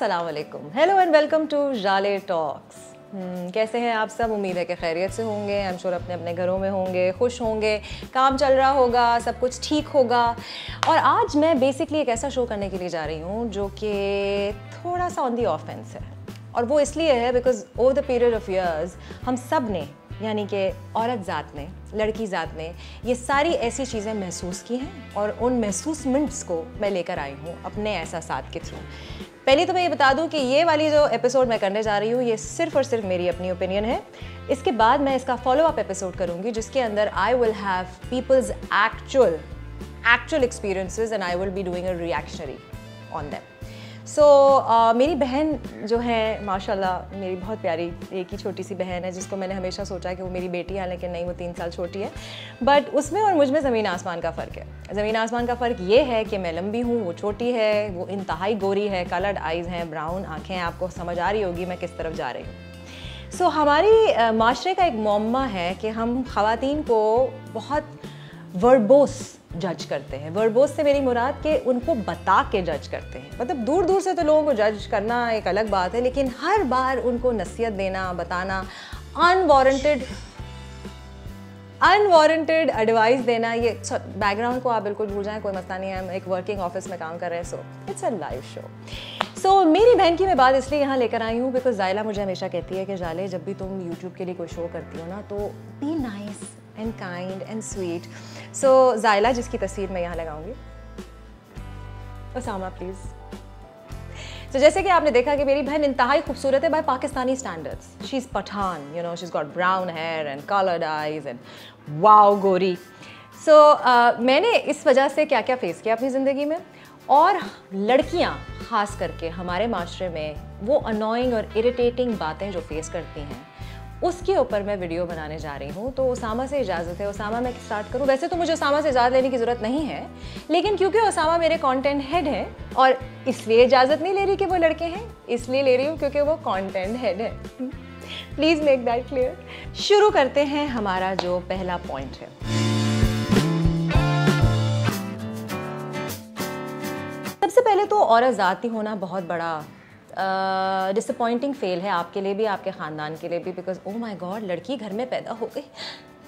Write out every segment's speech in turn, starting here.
अस्सलाम वालेकुम, hello and welcome to जाले टॉक्स। कैसे हैं आप सब? उम्मीद है कि खैरियत से होंगे। आई एम श्योर अपने अपने घरों में होंगे, खुश होंगे, काम चल रहा होगा, सब कुछ ठीक होगा। और आज मैं बेसिकली एक ऐसा शो करने के लिए जा रही हूँ जो कि थोड़ा सा ऑन दी ऑफेंस है, और वो इसलिए है because over the period of years हम सब ने, यानी कि औरत ज़ात ने, लड़की ज़ात ने, ये सारी ऐसी चीज़ें महसूस की हैं और उन महसूसमेंट्स को मैं लेकर आई हूँ अपने एहसासात के थ्रू। पहले तो मैं ये बता दूँ कि ये वाली जो एपिसोड मैं करने जा रही हूँ ये सिर्फ और सिर्फ मेरी अपनी ओपिनियन है। इसके बाद मैं इसका फॉलो अप एपिसोड करूँगी जिसके अंदर I will have people's actual experiences and I will be doing a reactionary on them. So मेरी बहन जो है माशाल्लाह, मेरी बहुत प्यारी एक ही छोटी सी बहन है जिसको मैंने हमेशा सोचा कि वो मेरी बेटी है, लेकिन नहीं, वो 3 साल छोटी है। बट उसमें और मुझ में ज़मीन आसमान का फ़र्क है। ज़मीन आसमान का फ़र्क ये है कि मैं लंबी हूँ, वो छोटी है, वो इंतहाई गोरी है, कलर्ड आइज़ हैं, ब्राउन आँखें हैं। आपको समझ आ रही होगी मैं किस तरफ जा रही हूँ। सो हमारी माशरे का एक मौम्मा है कि हम ख़वातीन को बहुत वर्बोस जज करते हैं। वर्बोस से मेरी मुराद के उनको बता के जज करते हैं। मतलब दूर दूर से तो लोगों को जज करना एक अलग बात है, लेकिन हर बार उनको नसीहत देना, बताना, अनवारंटेड एडवाइस देना, ये बैकग्राउंड को आप बिल्कुल भूल जाएं, कोई मसला नहीं है। हम एक वर्किंग ऑफिस में काम कर रहे हैं, so it's a live show. So मेरी बहन की मैं बात इसलिए यहाँ लेकर आई हूँ बिकॉज जायला मुझे हमेशा कहती है कि जाले, जब भी तुम यूट्यूब के लिए कोई शो करती हो ना, तो be nice and kind and sweet. So Zayla, जिसकी तस्वीर मैं यहाँ लगाऊंगी, उसामा प्लीज। तो जैसे कि आपने देखा कि मेरी बहन इंतहाई खूबसूरत है by Pakistani standards. She is Pathan, you know, she is got brown hair and coloured eyes and wow गोरी। सो मैंने इस वजह से क्या क्या फेस किया अपनी ज़िंदगी में, और लड़कियाँ ख़ास करके हमारे माशरे में वो अनोइंग और इरिटेटिंग बातें जो फेस करती हैं, उसके ऊपर मैं वीडियो बनाने जा रही हूँ। तो उसामा से इजाज़त है। उसामा, मैं स्टार्ट करूँ? वैसे तो मुझे उसामा से इजाज़त लेने की ज़रूरत नहीं है, लेकिन क्योंकि उसामा मेरे कंटेंट हेड है, और इसलिए इजाज़त नहीं ले रही कि वो लड़के हैं, इसलिए ले रही हूँ क्योंकि वो कंटेंट हेड है। Please make that clear. शुरू करते हैं हमारा जो पहला पॉइंट है। सबसे पहले तो औरत ज़ाती होना बहुत बड़ा डिसअपॉइंटिंग फेल है आपके लिए भी, आपके ख़ानदान के लिए भी, बिकॉज ओह माय गॉड, लड़की घर में पैदा हो गई।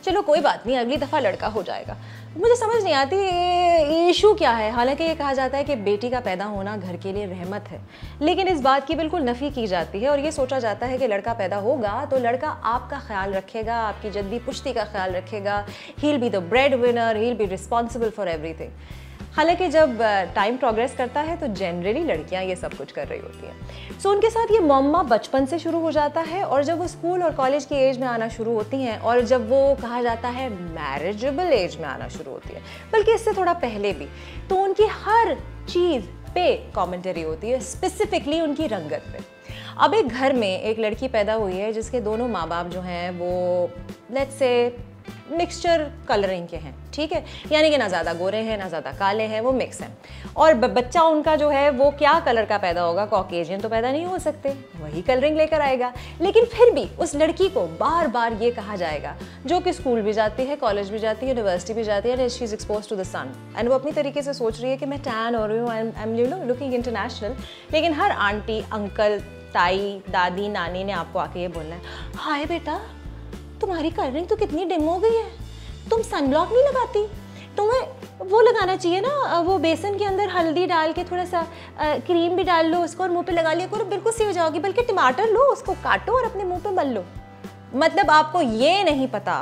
चलो कोई बात नहीं, अगली दफ़ा लड़का हो जाएगा। मुझे समझ नहीं आती ये इशू क्या है। हालांकि ये कहा जाता है कि बेटी का पैदा होना घर के लिए रहमत है, लेकिन इस बात की बिल्कुल नफ़ी की जाती है और ये सोचा जाता है कि लड़का पैदा होगा तो लड़का आपका ख्याल रखेगा, आपकी जद्दी पुश्ती का ख्याल रखेगा, he will be the bread winner, he will be responsible for everything. हालांकि जब टाइम प्रोग्रेस करता है तो जनरली लड़कियां ये सब कुछ कर रही होती हैं। सो उनके साथ ये मम्मा बचपन से शुरू हो जाता है, और जब वो स्कूल और कॉलेज की एज में आना शुरू होती हैं, और जब वो कहा जाता है मैरिजेबल एज में आना शुरू होती है, बल्कि इससे थोड़ा पहले भी, तो उनकी हर चीज़ पे कॉमेंटरी होती है, स्पेसिफिकली उनकी रंगत पे। अब एक घर में एक लड़की पैदा हुई है जिसके दोनों माँ बाप जो हैं वो लेट्स से मिक्सचर कलरिंग के हैं, ठीक है, यानी कि ना ज़्यादा गोरे हैं ना ज़्यादा काले हैं, वो मिक्स हैं। और बच्चा उनका जो है वो क्या कलर का पैदा होगा? कॉकेशियन तो पैदा नहीं हो सकते, वही कलरिंग लेकर आएगा। लेकिन फिर भी उस लड़की को बार बार ये कहा जाएगा, जो कि स्कूल भी जाती है, कॉलेज भी जाती है, यूनिवर्सिटी भी जाती है, she is expose to the sun, and वो अपनी तरीके से सोच रही है कि मैं टैन हो रही हूँ, आई एम लुकिंग इंटरनेशनल। लेकिन हर आंटी, अंकल, ताई, दादी, नानी ने आपको आके ये बोलना है, हाय बेटा, तुम्हारी कलरिंग तो कितनी डिम हो गई है, तुम सनब्लॉक नहीं लगाती, तुम्हें वो लगाना चाहिए ना, वो बेसन के अंदर हल्दी डाल के थोड़ा सा क्रीम भी डाल लो उसको और मुंह पे लगा लिया करो, बिल्कुल सी हो जाओगी। बल्कि टमाटर लो, उसको काटो और अपने मुंह पे मल लो। मतलब आपको ये नहीं पता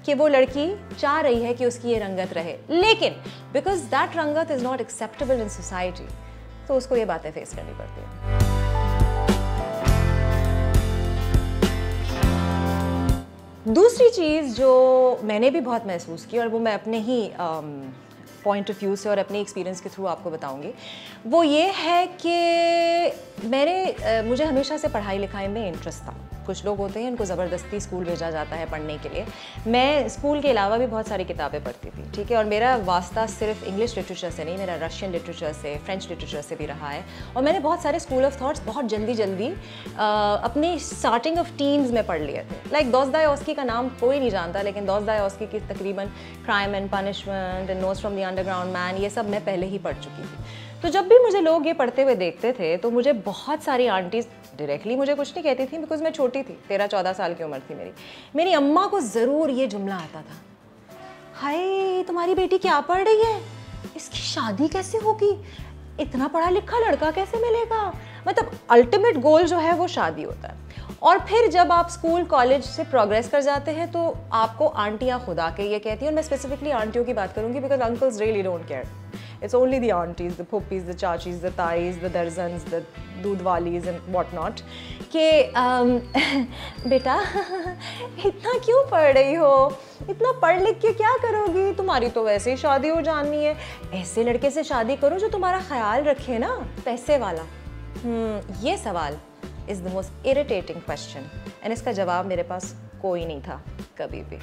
कि वो लड़की चाह रही है कि उसकी ये रंगत रहे, लेकिन बिकॉज दैट रंगत is not acceptable in society, तो उसको ये बातें फेस करनी पड़ती हैं। दूसरी चीज़ जो मैंने भी बहुत महसूस की, और वो मैं अपने ही पॉइंट ऑफ व्यू से और अपने एक्सपीरियंस के थ्रू आपको बताऊंगी, वो ये है कि मुझे हमेशा से पढ़ाई लिखाई में इंटरेस्ट था। कुछ लोग होते हैं उनको ज़बरदस्ती स्कूल भेजा जाता है पढ़ने के लिए। मैं स्कूल के अलावा भी बहुत सारी किताबें पढ़ती थी, ठीक है, और मेरा वास्ता सिर्फ इंग्लिश लिटरेचर से नहीं, मेरा रशियन लिटरेचर से, फ्रेंच लिटरेचर से भी रहा है। और मैंने बहुत सारे स्कूल ऑफ थॉट्स बहुत जल्दी अपनी स्टार्टिंग ऑफ टीन्स में पढ़ लिए थे। लाइक दोस्तोयेवस्की का नाम कोई नहीं जानता, लेकिन दोस्तोयेवस्की की तकरीबन crime and punishment and notes from the underground man, ये सब मैं पहले ही पढ़ चुकी थी। तो जब भी मुझे लोग ये पढ़ते हुए देखते थे तो मुझे बहुत सारी आंटीज़ डायरेक्टली मुझे कुछ नहीं कहती थी, बिकॉज मैं छोटी थी, 13-14 साल की उम्र थी मेरी अम्मा को ज़रूर ये जुमला आता था, हाय तुम्हारी बेटी क्या पढ़ रही है, इसकी शादी कैसे होगी, इतना पढ़ा लिखा लड़का कैसे मिलेगा। मतलब अल्टीमेट गोल जो है वो शादी होता है। और फिर जब आप स्कूल कॉलेज से प्रोग्रेस कर जाते हैं तो आपको आंटियाँ खुदा के ये कहती हैं, और मैं स्पेसिफिकली आंटियों की बात करूँगी because uncles really don't care, it's only the aunties, the puppies, the chachis, the tais, the darzans, the दूधवालीज and what not, कि बेटा इतना क्यों पढ़ रही हो, इतना पढ़ लिख के क्या करोगी, तुम्हारी तो वैसे ही शादी हो जानी है, ऐसे लड़के से शादी करो जो तुम्हारा ख्याल रखे ना, पैसे वाला। ये सवाल is the most irritating question, and इसका जवाब मेरे पास कोई नहीं था कभी भी,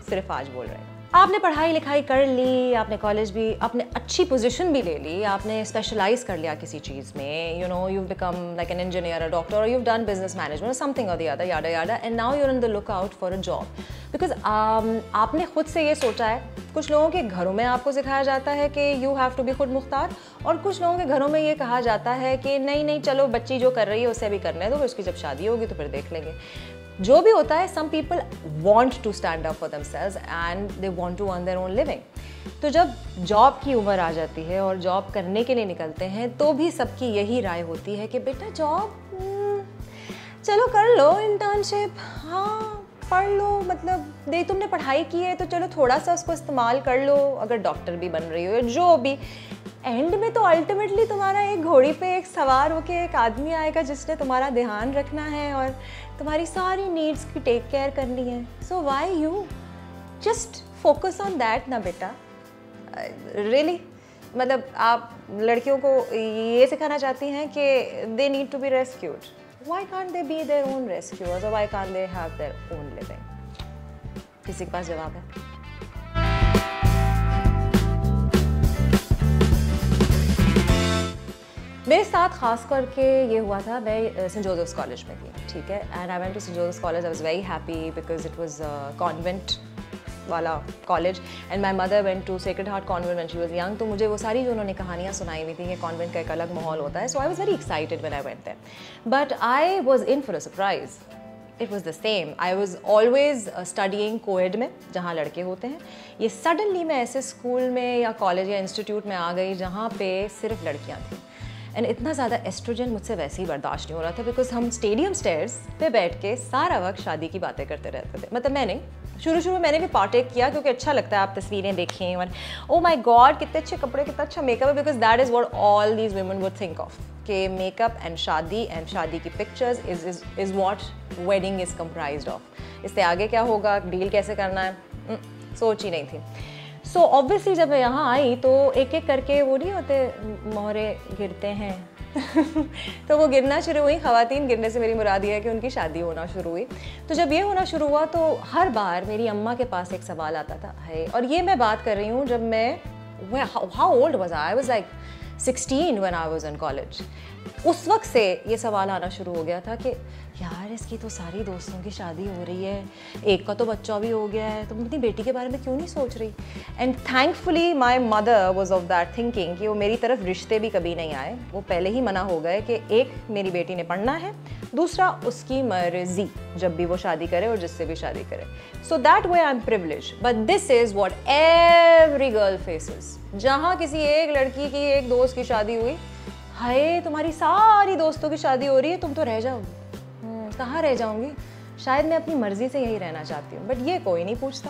सिर्फ आज बोल रहे हैं। आपने पढ़ाई लिखाई कर ली, आपने कॉलेज भी, आपने अच्छी पोजीशन भी ले ली, आपने स्पेशलाइज कर लिया किसी चीज़ में, you know you become like an engineer, a doctor, और you done business management, something और the other, yada yada, and now you are in the look out for a job, because आपने खुद से ये सोचा है। कुछ लोगों के घरों में आपको सिखाया जाता है कि यू हैव टू बी खुद मुख्तार, और कुछ लोगों के घरों में ये कहा जाता है कि नहीं नहीं चलो बच्ची जो कर रही है उसे भी करने दो, उसकी जब शादी होगी तो फिर देख लेंगे। जो भी होता है, some people want to stand up for themselves and they want to earn their own living। तो जब जॉब की उम्र आ जाती है और जॉब करने के लिए निकलते हैं तो भी सबकी यही राय होती है कि बेटा जॉब चलो कर लो, इंटर्नशिप, हाँ पढ़ लो, मतलब दे तुमने पढ़ाई की है तो चलो थोड़ा सा उसको इस्तेमाल कर लो, अगर डॉक्टर भी बन रही हो या जो भी। एंड में तो अल्टीमेटली तुम्हारा एक घोड़ी पे एक सवार होके एक आदमी आएगा जिसने तुम्हारा ध्यान रखना है और तुम्हारी सारी नीड्स की टेक केयर करनी है। So why you just focus on that ना बेटा, रियली मतलब आप लड़कियों को ये सिखाना चाहती हैं कि they need to be rescued, why can't they be their own rescuers, और why can't they have their own living. किसी के पास जवाब है? मेरे साथ ख़ास करके ये हुआ था, मैं सेंट जोसेफ्स कॉलेज में थी, ठीक है, and I went to Saint Joseph's college. I was very happy because it was convent वाला college, and my mother went to Sacred Heart convent when she was young. तो मुझे वो सारी जो उन्होंने कहानियाँ सुनाई हुई थी कि कॉन्वेंट का एक अलग माहौल होता है, so I was very excited when I went there, but I was in for a surprise. It was the same, I was always studying coed में जहाँ लड़के होते हैं। ये सडनली मैं ऐसे स्कूल में या कॉलेज या इंस्टीट्यूट में आ गई जहाँ पे सिर्फ लड़कियाँ थीं, एंड इतना ज़्यादा एस्ट्रोजन मुझसे वैसे ही बर्दाश्त नहीं हो रहा था, बिकॉज हम स्टेडियम स्टेयर्स पे बैठ के सारा वक्त शादी की बातें करते रहते थे। मतलब मैंने शुरू में मैंने भी पार्टेक किया क्योंकि अच्छा लगता है, आप तस्वीरें देखें और ओ माय गॉड कितने अच्छे कपड़े, कितना अच्छा मेकअप है, because that is what all these women would think of, कि मेकअप एंड शादी की pictures is what wedding is comprised of. इससे आगे क्या होगा, डील कैसे करना है, सोच ही नहीं थी। सो ऑब्वियसली जब मैं यहाँ आई तो एक एक करके वो नहीं होते मोहरे गिरते हैं तो वो गिरना शुरू हुई। ख़वातीन गिरने से मेरी मुराद ये है कि उनकी शादी होना शुरू हुई। तो जब ये होना शुरू हुआ तो हर बार मेरी अम्मा के पास एक सवाल आता था, है, और ये मैं बात कर रही हूँ जब मैं how old was I was like 16 when I was in college. उस वक्त से ये सवाल आना शुरू हो गया था कि यार इसकी तो सारी दोस्तों की शादी हो रही है, एक का तो बच्चा भी हो गया है, तुम अपनी बेटी के बारे में क्यों नहीं सोच रही। And thankfully my mother was of that thinking कि वो मेरी तरफ रिश्ते भी कभी नहीं आए। वो पहले ही मना हो गए कि एक मेरी बेटी ने पढ़ना है, दूसरा उसकी मर्जी जब भी वो शादी करे और जिससे भी शादी करे। So that way I am privilege, but this is what every girl faces. जहाँ किसी एक लड़की की एक दोस्त की शादी हुई, हाय तुम्हारी सारी दोस्तों की शादी हो रही है, तुम तो रह जाओगी। कहाँ रह जाऊंगी, शायद मैं अपनी मर्जी से यही रहना चाहती हूँ, बट ये कोई नहीं पूछता।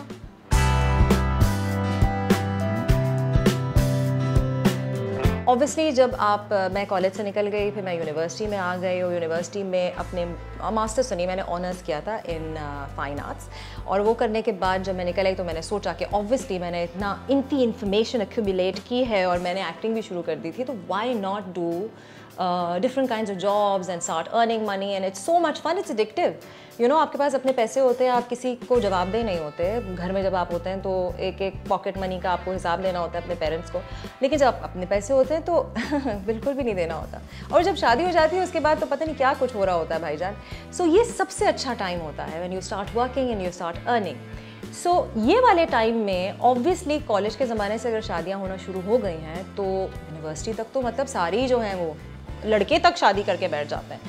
ऑब्वियसली जब मैं कॉलेज से निकल गई, फिर मैं यूनिवर्सिटी में आ गई, और यूनिवर्सिटी में अपने मास्टर्स सुनी, मैंने ऑनर्स किया था इन फाइन आर्ट्स। और वो करने के बाद जब मैं निकल आई तो मैंने सोचा कि ऑब्वियसली मैंने इतनी इन्फॉर्मेशन एक्यूमुलेट की है और मैंने एक्टिंग भी शुरू कर दी थी, तो why not do different kinds of jobs and start earning money, and it's so much fun, it's addictive, you know। आपके पास अपने पैसे होते हैं, आप किसी को जवाबदेह नहीं होते। घर में जब आप होते हैं तो एक एक पॉकेट मनी का आपको हिसाब देना होता है अपने पेरेंट्स को, लेकिन जब अपने पैसे होते हैं तो बिल्कुल भी नहीं देना होता। और जब शादी हो जाती है उसके बाद तो पता नहीं क्या कुछ हो रहा होता है भाईजान। सो ये सबसे अच्छा टाइम होता है when you start working and you start earning। सो ये वाले टाइम में ऑब्वियसली कॉलेज के ज़माने से अगर शादियाँ होना शुरू हो गई हैं तो यूनिवर्सिटी तक तो मतलब सारी जो हैं वो लड़के तक शादी करके बैठ जाते हैं।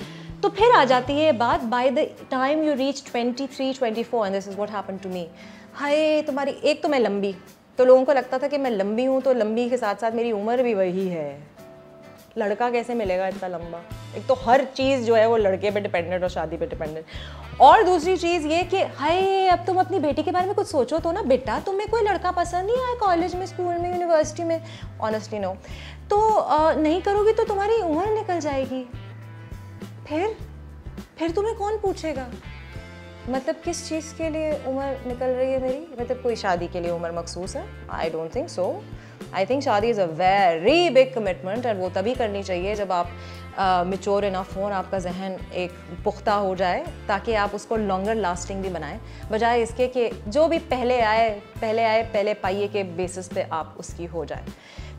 तो फिर आ जाती है बात, by the time you reach 23, 24 and this is what happened to me. हाय तुम्हारी, एक तो मैं लंबी, तो लोगों को लगता था कि मैं लंबी हूँ तो लंबी के साथ साथ मेरी उम्र भी वही है। लड़का कैसे मिलेगा इतना लंबा? एक तो हर चीज़ जो है वो लड़के पे डिपेंडेंट और शादी पे डिपेंडेंट। और दूसरी चीज़ ये कि हाय अब तुम अपनी बेटी के बारे में कुछ सोचो तो ना बेटा, तुम्हें कोई लड़का पसंद नहीं आया कॉलेज में, स्कूल में, यूनिवर्सिटी में? Honestly no. तो नहीं करोगी तो तुम्हारी उम्र निकल जाएगी। फिर तुम्हें कौन पूछेगा? मतलब किस चीज़ के लिए उम्र निकल रही है मेरी? मतलब कोई शादी के लिए उम्र मखसूस है? I don't think so. I think शादी is a very big commitment, और वो तभी करनी चाहिए जब आप मैच्योर इनफ हो और आपका जहन एक पुख्ता हो जाए, ताकि आप उसको लॉन्गर लास्टिंग भी बनाएं, बजाय इसके कि जो भी पहले आए पहले पाइए के बेसिस पे आप उसकी हो जाए।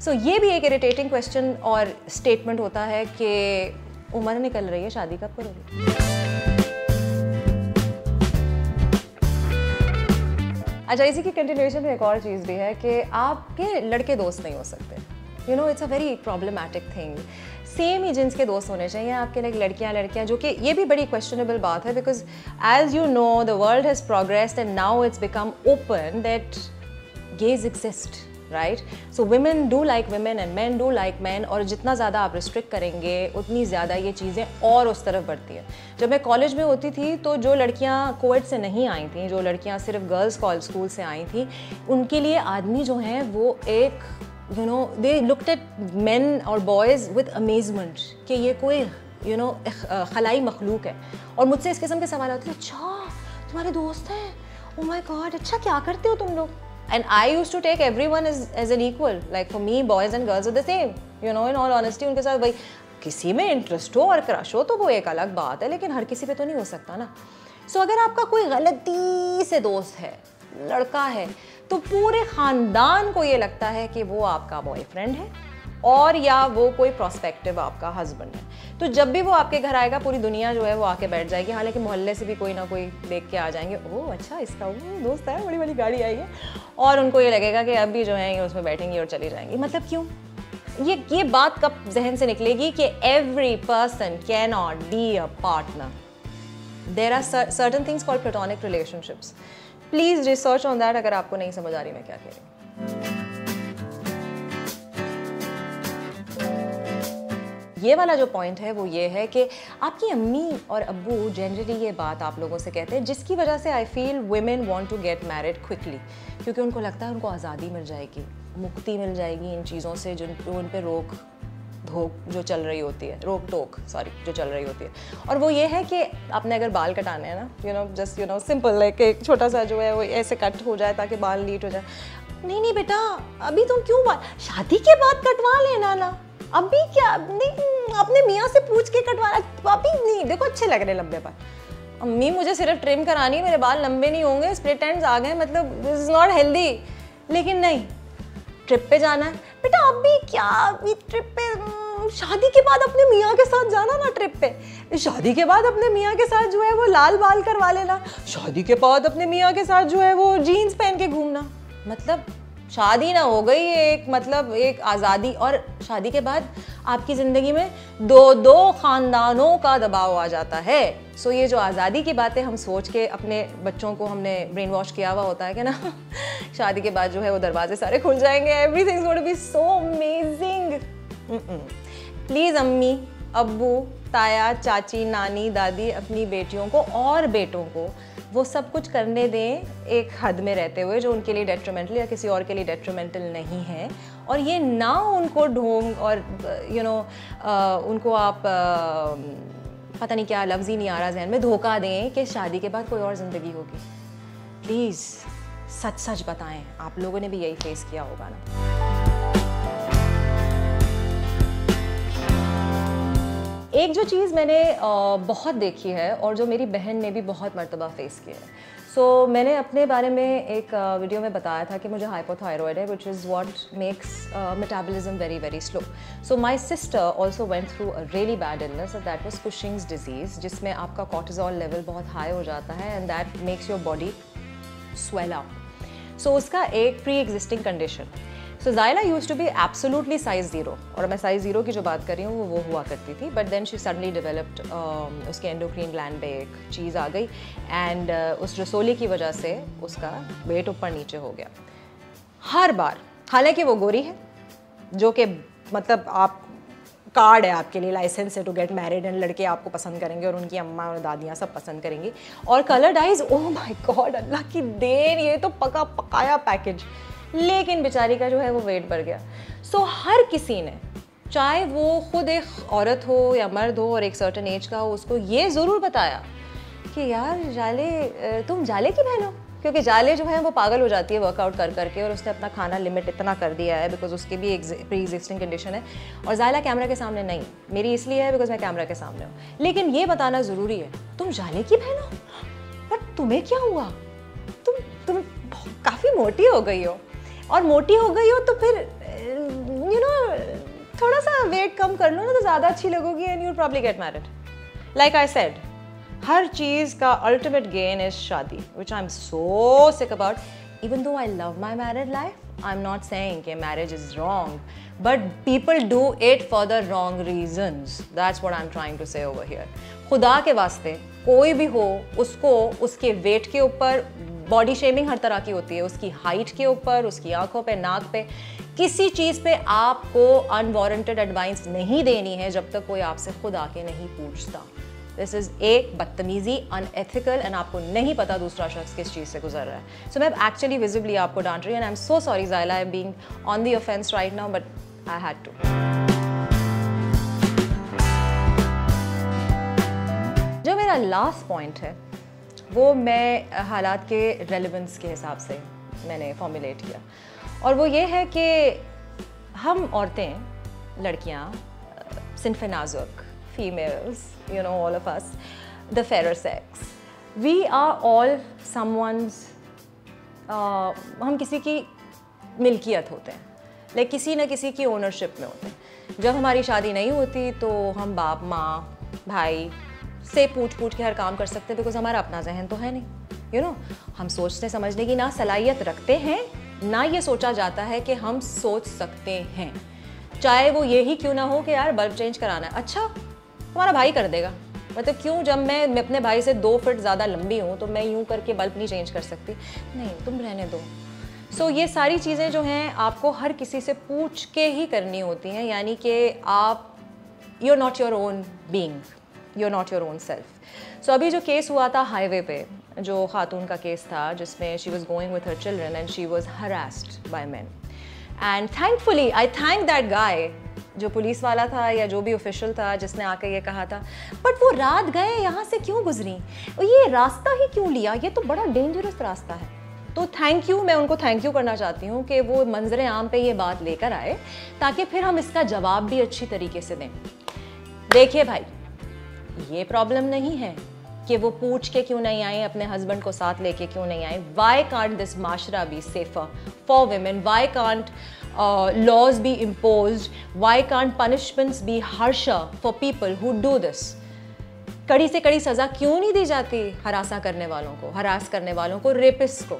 सो ये भी एक इरिटेटिंग क्वेश्चन और स्टेटमेंट होता है कि उम्र निकल रही है, शादी कब करोगे? अच्छा, इसी की कंटिन्यूएशन में एक और चीज़ भी है कि आपके लड़के दोस्त नहीं हो सकते। You know, it's a very problematic thing. Same he jeans के दोस्त होने चाहिए आपके, लाइक लड़कियां, जो कि ये भी बड़ी क्वेश्चनेबल बात है, because as you know the world has progressed and now it's become open that gays exist, right? So women do like women and men do like men, और जितना ज़्यादा आप रिस्ट्रिक्ट करेंगे उतनी ज़्यादा ये चीज़ें और उस तरफ बढ़ती हैं। जब मैं कॉलेज में होती थी तो जो लड़कियाँ कोविड से नहीं आई थी, जो लड़कियाँ सिर्फ गर्ल्स कॉलेज स्कूल से आई थी, उनके लिए आदमी जो हैं वो एक you know they looked at main और बॉयज़ विद अमेजमेंट कि ये कोई यू नो खलाई मखलूक है। और मुझसे इस किस्म के सवाल आते थे, अच्छा तुम्हारे दोस्त हैं, ओह माय गॉड, अच्छा क्या करते हो तुम लोग? And I used to take everyone as an equal. Like for me, boys and girls are the same. You know, in all honesty, उनके साथ भाई किसी में इंटरेस्ट हो और क्रश हो तो वो एक अलग बात है, लेकिन हर किसी पे तो नहीं हो सकता ना। So अगर आपका कोई गलती से दोस्त है, लड़का है, तो पूरे ख़ानदान को ये लगता है कि वो आपका बॉयफ्रेंड है और या वो कोई प्रोस्पेक्टिव आपका हस्बैंड है। तो जब भी वो आपके घर आएगा पूरी दुनिया जो है वो आके बैठ जाएगी। हालांकि मोहल्ले से भी कोई ना कोई देख के आ जाएंगे, ओह अच्छा इसका वो दोस्त है, बड़ी बड़ी गाड़ी आई है, और उनको ये लगेगा कि अब भी जो है उसमें बैठेंगी और चली जाएंगी। मतलब क्यों? ये बात कब जहन से निकलेगी कि every person can not be a partner. There are certain things called platonic relationships. Please research on that अगर आपको नहीं समझ आ रही मैं क्या कह रही हूँ। ये वाला जो पॉइंट है वो ये है कि आपकी अम्मी और अब्बू जनरली ये बात आप लोगों से कहते हैं, जिसकी वजह से I feel women want to get married quickly, क्योंकि उनको लगता है उनको आज़ादी मिल जाएगी, मुक्ति मिल जाएगी इन चीज़ों से जो उन पर रोक जो चल रही होती है, जो चल रही होती है। और वो ये है कि आपने अगर बाल कटाने हैं ना, you know just you know simple, like एक छोटा सा जो है वो ऐसे कट हो जाए ताकि बाल नीट हो जाए। नहीं बेटा, अभी तुम क्यों बाल, शादी के बाद कटवा लेना ना, अभी क्या नहीं, अपने मियाँ से पूछ के कटवाना, अभी नहीं, देखो अच्छे लग रहे लंबे बाल। अम्मी मुझे सिर्फ ट्रिम करानी है, मेरे बाल लंबे नहीं होंगे, स्प्लिट एंड्स आ गए, मतलब दिस इज नॉट हेल्दी। लेकिन नहीं, ट्रिप पे जाना है बेटा, अभी क्या, अभी ट्रिप पे, शादी के बाद अपने मियाँ के साथ जाना ना ट्रिप पे, शादी के बाद अपने मियाँ के साथ जो है वो लाल बाल करवा लेना, शादी के बाद अपने मियाँ के साथ जो है वो जीन्स पहन के घूमना। मतलब शादी ना हो गई एक, मतलब एक आज़ादी, और शादी के बाद आपकी ज़िंदगी में दो ख़ानदानों का दबाव आ जाता है। सो ये जो आज़ादी की बातें हम सोच के अपने बच्चों को हमने ब्रेन वॉश किया हुआ होता है कि ना शादी के बाद जो है वो दरवाजे सारे खुल जाएंगे, everything is going to be so amazing. Please अम्मी, अब्बू, ताया, चाची, नानी, दादी अपनी बेटियों को और बेटों को वो सब कुछ करने दें एक हद में रहते हुए जो उनके लिए डेट्रीमेंटल या किसी और के लिए डेट्रीमेंटल नहीं है, और ये ना उनको ढोंग और यू नो उनको आप पता नहीं क्या लफ्ज़ ही नहीं आ रहा जहन में, धोखा दें कि शादी के बाद कोई और ज़िंदगी होगी। प्लीज़ सच सच बताएं, आप लोगों ने भी यही फेस किया होगा ना। एक जो चीज़ मैंने बहुत देखी है और जो मेरी बहन ने भी बहुत मर्तबा फेस किया है, सो मैंने अपने बारे में एक वीडियो में बताया था कि मुझे हाइपोथायरॉयड है, which is what makes metabolism very very slow. So my sister also went through a really bad illness, that was Cushing's disease, जिसमें आपका कॉर्टिजोल लेवल बहुत हाई हो जाता है and that makes your body swell up. So उसका एक pre existing condition. So Zayla used to be absolutely size 0, और मैं साइज 0 की जो बात कर रही हूँ वो हुआ करती थी. But then she suddenly developed, उसके एंडोक्रीन ग्लैंड पे एक चीज़ आ गई एंड उस रसोली की वजह से उसका वेट ऊपर नीचे हो गया हर बार. हालांकि वो गोरी है, जो कि मतलब आप कार्ड है आपके लिए, लाइसेंस है टू गेट मैरिड, एंड लड़के आपको पसंद करेंगे और उनकी अम्मा और दादियाँ सब पसंद करेंगी. और coloured eyes, oh my god, Allah की देन, ये तो पका पकाया पैकेज. लेकिन बेचारी का जो है वो वेट बढ़ गया. सो हर किसी ने, चाहे वो खुद एक औरत हो या मर्द हो और एक सर्टन एज का हो, उसको ये ज़रूर बताया कि यार जाले, तुम जाले की बहन हो. क्योंकि जाले जो है वो पागल हो जाती है वर्कआउट कर करके, और उसने अपना खाना लिमिट इतना कर दिया है बिकॉज उसकी भी एक प्री एग्जिस्टिंग कंडीशन है. और जायला कैमरा के सामने नहीं, मेरी इसलिए है बिकॉज मैं कैमरा के सामने हूँ. लेकिन ये बताना ज़रूरी है, तुम जाले की बहन हो, बट तुम्हें क्या हुआ, तुम काफ़ी मोटी हो गई हो, और मोटी हो गई हो तो फिर यू नो थोड़ा सा वेट कम कर लो ना, तो ज़्यादा अच्छी लगोगी and you will probably get married. Like I said, हर चीज़ का अल्टीमेट गेन इज शादी, which I am so sick about. Even though I love my married life, I am not saying कि marriage is wrong, but people do it for the wrong reasons. That's what I am trying to say over here. खुदा के वास्ते कोई भी हो, उसको उसके wait के ऊपर बॉडी शेमिंग हर तरह की होती है, उसकी हाइट के ऊपर, उसकी आंखों पे, नाक पे, किसी चीज़ पे आपको अनवारंटेड एडवाइस नहीं देनी है जब तक कोई आपसे खुद आके नहीं पूछता. दिस इज़ एक बदतमीज़ी, अनएथिकल, एंड आपको नहीं पता दूसरा शख्स किस चीज़ से गुजर रहा है. सो मैं एक्चुअली विजिबली आपको डांट रही हूँ, and I am so sorry Zayla, I am being on the offence right now, but I had to. जो मेरा लास्ट पॉइंट है वो मैं हालात के रेलेवेंस के हिसाब से मैंने फॉर्मुलेट किया, और वो ये है कि हम औरतें, लड़कियां, सिन्फ़े नाज़ुक, females, you know, all of us, the fairer sex, we are all someone's, हम किसी की मिल्कियत होते हैं, लाइक किसी न किसी की ओनरशिप में होते हैं. जब हमारी शादी नहीं होती तो हम बाप, माँ, भाई से पूछ के हर काम कर सकते हैं, बिकॉज हमारा अपना जहन तो है नहीं. यू नो, हम सोचने समझने की ना सलाहियत रखते हैं, ना ये सोचा जाता है कि हम सोच सकते हैं. चाहे वो यही क्यों ना हो कि यार बल्ब चेंज कराना है, अच्छा हमारा भाई कर देगा. मतलब क्यों, जब मैं अपने भाई से 2 फीट ज़्यादा लंबी हूँ तो मैं यूँ करके बल्ब नहीं चेंज कर सकती? नहीं, तुम रहने दो. सो ये सारी चीज़ें जो हैं आपको हर किसी से पूछ के ही करनी होती हैं, यानी कि आप, you are not your own being, you are not your own self. So अभी जो केस हुआ था हाईवे पे, जो खातून का केस था जिसमें she was going with her children and she was harassed by man, and thankfully I thank that guy, जो पुलिस वाला था या जो भी ऑफिशियल था जिसने आके ये कहा था, बट वो रात गए यहाँ से क्यों गुजरी, ये रास्ता ही क्यों लिया, ये तो बड़ा डेंजरस रास्ता है. तो थैंक यू, मैं उनको थैंक यू करना चाहती हूँ कि वो मंजर आम पे ये बात लेकर आए, ताकि फिर हम इसका जवाब भी अच्छी तरीके से दें. देखिए भाई, ये प्रॉब्लम नहीं है कि वो पूछ के क्यों नहीं आए, अपने हस्बैंड को साथ लेके क्यों नहीं आए. वाई कांट दिस माशरा be safer for women? Why can't laws be imposed? Why can't punishments be harsher for people who do this? कड़ी से कड़ी सज़ा क्यों नहीं दी जाती हरासा करने वालों को, हरास करने वालों को, रेपिस्ट को?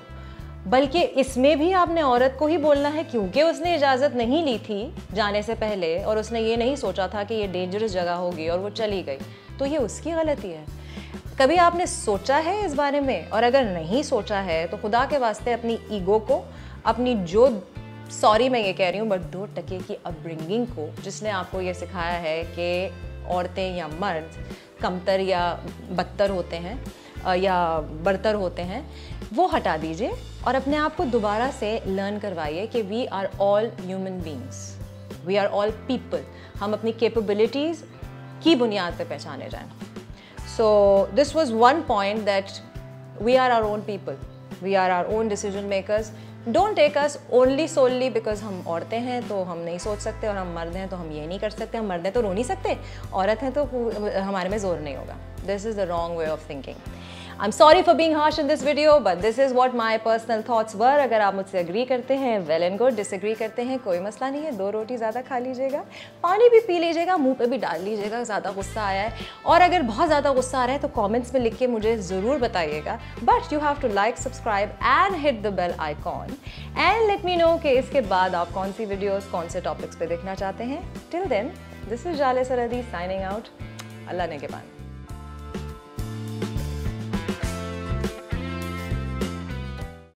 बल्कि इसमें भी आपने औरत को ही बोलना है, क्योंकि उसने इजाज़त नहीं ली थी जाने से पहले और उसने ये नहीं सोचा था कि ये डेंजरस जगह होगी और वो चली गई, तो ये उसकी गलती है. कभी आपने सोचा है इस बारे में? और अगर नहीं सोचा है तो खुदा के वास्ते अपनी ईगो को, अपनी जो, सॉरी मैं ये कह रही हूँ, बट 2 टके की अपब्रिंगिंग को, जिसने आपको ये सिखाया है कि औरतें या मर्द कमतर या बदतर होते हैं या बरतर होते हैं, वो हटा दीजिए और अपने आप को दोबारा से लर्न करवाइए कि we are all human beings, we are all people. हम अपनी कैपेबिलिटीज़ की बुनियाद पर पहचाने जाएं. So this was one point that we are our own people, we are our own decision makers. Don't take us only solely because हम औरतें हैं तो हम नहीं सोच सकते, और हम मर्द हैं तो हम ये नहीं कर सकते, हम मर्द हैं तो रो नहीं सकते, औरत हैं तो हमारे में जोर नहीं होगा. This is the wrong way of thinking. I am sorry for being harsh in this video, but this is what my personal thoughts वर। अगर आप मुझसे एग्री करते हैं वेल एंड गुड, डिसएग्री करते हैं कोई मसला नहीं है, 2 रोटी ज़्यादा खा लीजिएगा, पानी भी पी लीजिएगा, मुंह पे भी डाल लीजिएगा, ज़्यादा गुस्सा आया है। और अगर बहुत ज़्यादा गुस्सा आ रहा है तो कमेंट्स में लिख के मुझे ज़रूर बताइएगा। But you have to like, subscribe and hit the bell icon and let me know कि इसके बाद आप कौन सी वीडियोज़ कौन से टॉपिक्स पे देखना चाहते हैं। टिल देन, दिस इज जाले सरहदी साइनिंग आउट। अल्लाह ने के बाद।